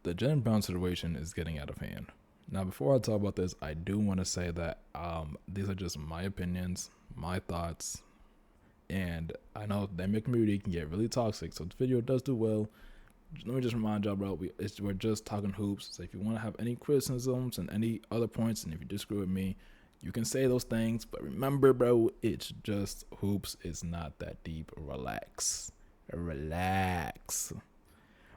The Jaylen Brown situation is getting out of hand. Now, before I talk about this, I do want to say that these are just my opinions, my thoughts, and I know the NBA community can get really toxic. So, the video does do well. Let me just remind y'all, bro, we're just talking hoops. So, if you want to have any criticisms and any other points, and if you disagree with me, you can say those things. But remember, bro, it's just hoops. It's not that deep. Relax. Relax.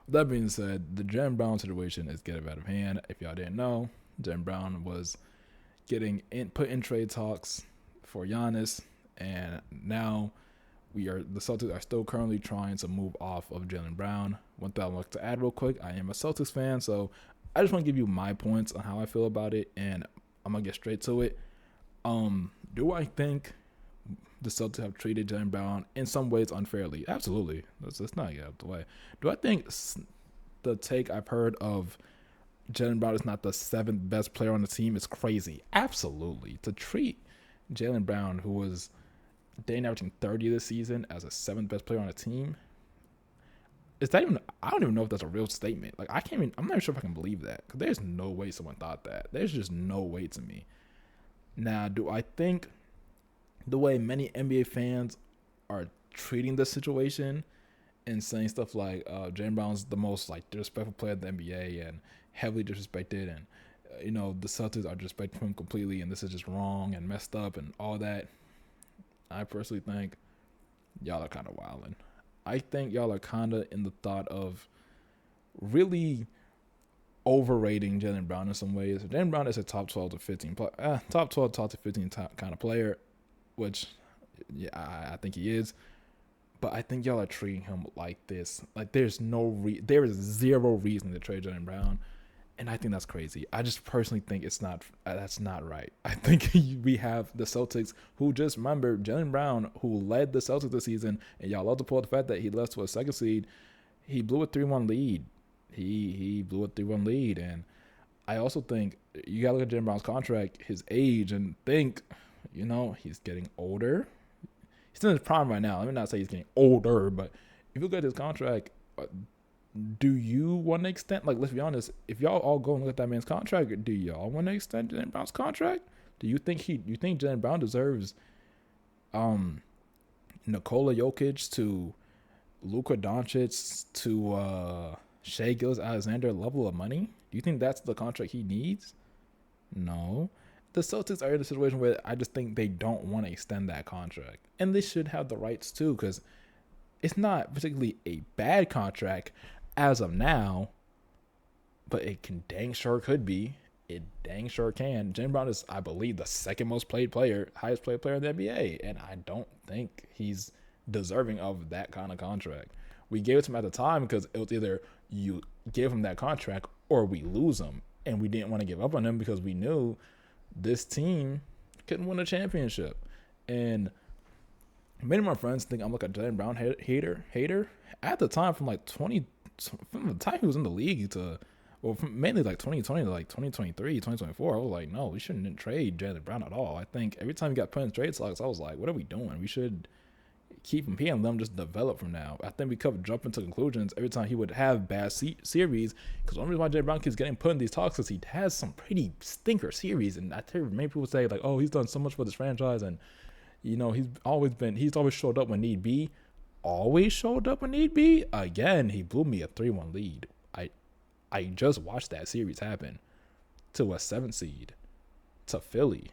That being said, the Jaylen Brown situation is getting out of hand. If y'all didn't know, Jaylen Brown was put in trade talks for Giannis, and now the Celtics are still currently trying to move off of Jaylen Brown. One thing I'd like to add real quick, I am a Celtics fan, so I just want to give you my points on how I feel about it, and I'm gonna get straight to it. Do I think the Celtics have treated Jaylen Brown in some ways unfairly? Absolutely. Let's not get out of the way. Do I think the take I've heard of Jaylen Brown is not the seventh best player on the team is crazy? Absolutely. To treat Jaylen Brown, who was averaging 30 this season, as a seventh best player on the team, is that even? I don't even know if that's a real statement. Like, I'm not sure if I can believe that, because there's no way someone thought that. There's just no way to me. Now, do I think the way many NBA fans are treating the situation and saying stuff like Jaylen Brown's the most disrespectful player in the NBA and heavily disrespected, and the Celtics are disrespecting him completely, and this is just wrong and messed up and all that? I personally think y'all are kind of wilding. I think y'all are kind of in the thought of really overrating Jaylen Brown in some ways. Jaylen Brown is a top 12 to 15, top 12, top to 15 kind of player, which I think he is. But I think y'all are treating him like this. Like, there is zero reason to trade Jaylen Brown, and I think that's crazy. I just personally think that's not right. I think we have the Celtics, who just remember Jaylen Brown, who led the Celtics this season, and y'all love to pull the fact that he left to a second seed. He blew a 3-1 lead. He blew a 3-1 lead, and I also think you gotta look at Jaylen Brown's contract, his age, and think, he's getting older. He's in his prime right now. Let me not say he's getting older, but if you look at his contract, do you want to extend? Like, let's be honest. If y'all all go and look at that man's contract, do y'all want to extend Jaylen Brown's contract? Do you think Jaylen Brown deserves Nikola Jokic to Luka Doncic to Shai Gilgeous-Alexander level of money? Do you think that's the contract he needs? No. The Celtics are in a situation where I just think they don't want to extend that contract. And they should have the rights too, because it's not particularly a bad contract as of now, but it can dang sure could be. It dang sure can. Jaylen Brown is, I believe, the second most played player, highest paid player in the NBA, and I don't think he's deserving of that kind of contract. We gave it to him at the time because it was either you give him that contract or we lose him, and we didn't want to give up on him because we knew this team couldn't win a championship. And many of my friends think I'm like a Jaylen Brown hater. At the time, from the time he was in the league from mainly 2020 to 2023, 2024, I was like, no, we shouldn't trade Jaylen Brown at all. I think every time he got put in trade talks, I was like, what are we doing? We should keep him here and let him just develop from now. I think we kept jumping to conclusions every time he would have bad series, because one reason why Jaylen Brown keeps getting put in these talks is he has some pretty stinker series. And I hear many people say, like, oh, he's done so much for this franchise, and he's always showed up when need be. Always showed up when need be. Again, he blew me a 3-1 lead. I just watched that series happen to a 7th seed, to Philly,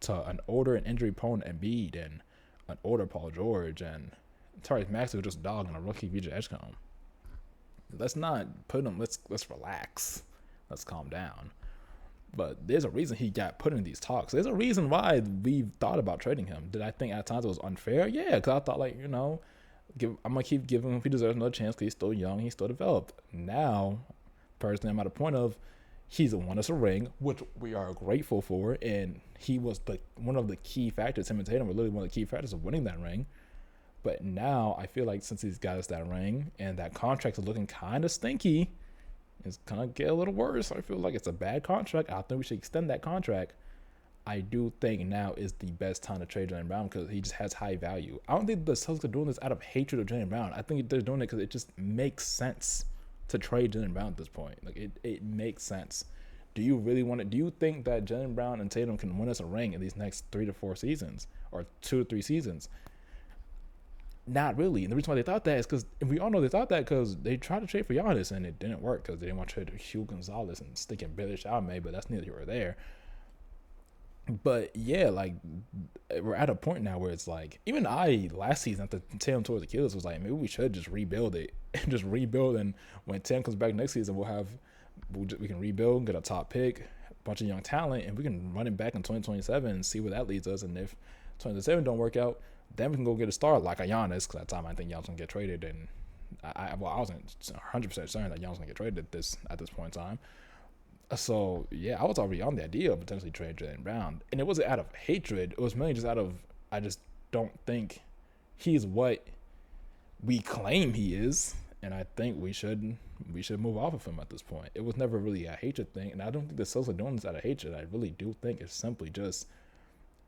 to an older and injury-prone Embiid, and an older Paul George, and Tyrese Maxey just dogging a rookie VJ Edgecombe. Let's not put him. Let's relax. Let's calm down. But there's a reason he got put in these talks. There's a reason why we thought about trading him. Did I think at times it was unfair? Yeah, because I thought, I'm gonna keep giving him if he deserves another chance because he's still young, he's still developed. Now, personally, I'm at a point of he's won us a ring, which we are grateful for, and he was one of the key factors. Him and Tatum were literally one of the key factors of winning that ring. But now I feel like since he's got us that ring and that contract is looking kind of stinky, it's gonna get a little worse. I feel like it's a bad contract. I think we should extend that contract. I do think now is the best time to trade Jaylen Brown because he just has high value. I don't think the Celtics are doing this out of hatred of Jaylen Brown. I think they're doing it because it just makes sense to trade Jaylen Brown at this point. Like it makes sense. Do you really want to? Do you think that Jaylen Brown and Tatum can win us a ring in these next 3 to 4 seasons or 2 to 3 seasons? Not really. And the reason why they thought that is because we all know they thought that because they tried to trade for Giannis and it didn't work because they didn't want to trade Hugh Gonzalez and stick in Billy Chalmers, but that's neither here or there. But yeah, like we're at a point now where it's like even last season after Tatum towards the Killers was like maybe we should just rebuild it and just rebuild, and when Tatum comes back next season we can rebuild, get a top pick, a bunch of young talent, and we can run it back in 2027 and see where that leads us. And if 2027 don't work out, then we can go get a star like a Giannis, because at the time I think Giannis gonna get traded, and I wasn't 100% certain that Giannis gonna get traded at this point in time. So yeah, I was already on the idea of potentially trading Jaylen Brown, and it wasn't out of hatred. It was mainly just out of I just don't think he's what we claim he is, and I think we should move off of him at this point. It was never really a hatred thing, and I don't think the Celtics are doing this out of hatred. I really do think it's simply just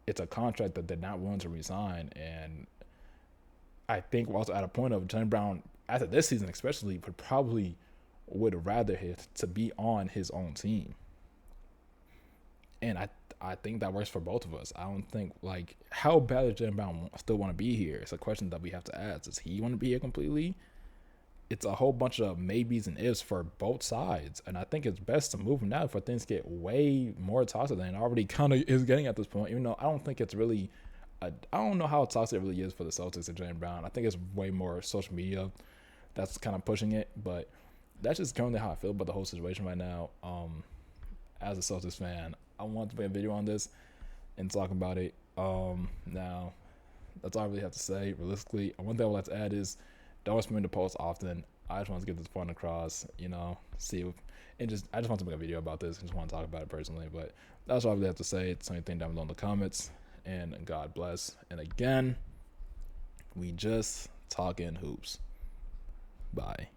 it's a contract that they're not willing to resign, and I think we're also at a point of Jaylen Brown after this season especially would rather to be on his own team. And I think that works for both of us. I don't think, like, how bad does Jaylen Brown still want to be here? It's a question that we have to ask. Does he want to be here completely? It's a whole bunch of maybes and ifs for both sides. And I think it's best to move him now before things get way more toxic than it already kind of is getting at this point. Even though I don't think it's really, I don't know how toxic it really is for the Celtics and Jaylen Brown. I think it's way more social media that's kind of pushing it. But that's just currently how I feel about the whole situation right now. As a Celtics fan, I want to make a video on this and talk about it. Now, that's all I really have to say. Realistically, one thing I would like to add is don't expect me to post often. I just want to get this point across, I just want to make a video about this. I just want to talk about it personally. But that's all I really have to say. Tell me anything down below in the comments. And God bless. And again, we just talking hoops. Bye.